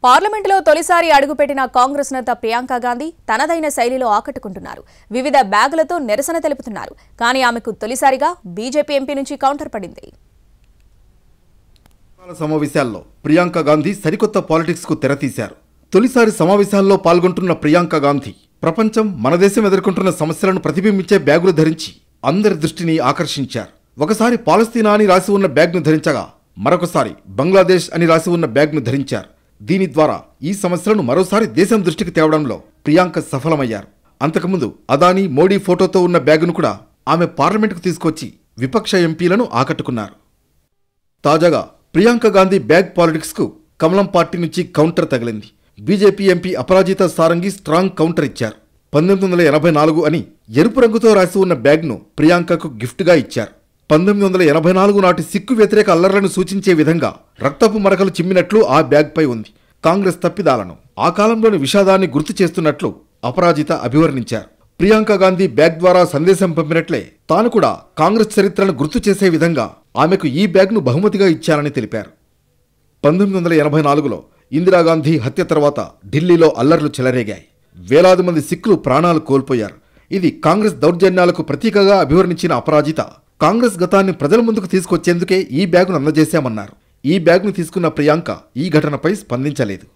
పార్లమెంటులో తొలిసారి అడుగుపెట్టిన కాంగ్రెస్ నేత ప్రియాంక గాంధీ తనదైన శైలిలో ఆకట్టుకుంటున్నారు. వివిధ బ్యాగులతో నిరసన తెలుపుతున్నారు. కానీ ఆమెకు తొలిసారిగా బీజేపీ ఎంపీ నుంచి కౌంటర్ పడింది. సమావేశాల్లో ప్రియాంక గాంధీ సరికొత్త పాలిటిక్స్ కు తెరతీశారు. తొలిసారి సమావేశాల్లో పాల్గొంటున్న ప్రియాంక గాంధీ ప్రపంచం మన దేశం ఎదుర్కొంటున్న సమస్యలను ప్రతిబింబించే బ్యాగులు ధరించి అందరి దృష్టిని ఆకర్షించారు. ఒకసారి పాలస్తీనా అని రాసి ఉన్న బ్యాగ్ను ధరించగా మరొకసారి బంగ్లాదేశ్ అని రాసి ఉన్న బ్యాగ్ను ధరించారు. దీని ద్వారా ఈ సమస్యలను మరోసారి దేశం దృష్టికి తేవడంలో ప్రియాంక సఫలమయ్యారు. అంతకుముందు అదానీ మోడీ ఫోటోతో ఉన్న బ్యాగును కూడా ఆమె పార్లమెంటుకు తీసుకొచ్చి విపక్ష ఎంపీలను ఆకట్టుకున్నారు. తాజాగా ప్రియాంక గాంధీ బ్యాగ్ పాలిటిక్స్ కు కమలం పార్టీ నుంచి కౌంటర్ తగిలింది. బీజేపీ ఎంపీ అపరాజిత సారంగి స్ట్రాంగ్ కౌంటర్ ఇచ్చారు. 1984 అని ఎరుపు రంగుతో రాసి ఉన్న బ్యాగ్ను ప్రియాంకకు గిఫ్ట్గా ఇచ్చారు. 1984 నాటి సిక్కు వ్యతిరేక అల్లర్లను సూచించే విధంగా రక్తపు మరకలు చిమ్మినట్లు ఆ బ్యాగ్పై ఉంది. కాంగ్రెస్ తప్పిదాలను, ఆ కాలంలోని విషాదాన్ని గుర్తు చేస్తున్నట్లు అపరాజిత అభివర్ణించారు. ప్రియాంక గాంధీ బ్యాగ్ ద్వారా సందేశం పంపినట్లే తాను కూడా కాంగ్రెస్ చరిత్రను గుర్తు చేసే విధంగా ఆమెకు ఈ బ్యాగ్ను బహుమతిగా ఇచ్చారని తెలిపారు. 1984లో ఇందిరాగాంధీ హత్య తర్వాత ఢిల్లీలో అల్లర్లు చెలరేగాయి. వేలాది మంది సిక్కులు ప్రాణాలు కోల్పోయారు. ఇది కాంగ్రెస్ దౌర్జన్యాలకు ప్రతీకగా అభివర్ణించిన అపరాజిత కాంగ్రెస్ గతాన్ని ప్రజల ముందుకు తీసుకొచ్చేందుకే ఈ బ్యాగును అందజేశామన్నారు. ఈ బ్యాగ్ను తీసుకున్న ప్రియాంక ఈ ఘటనపై స్పందించలేదు.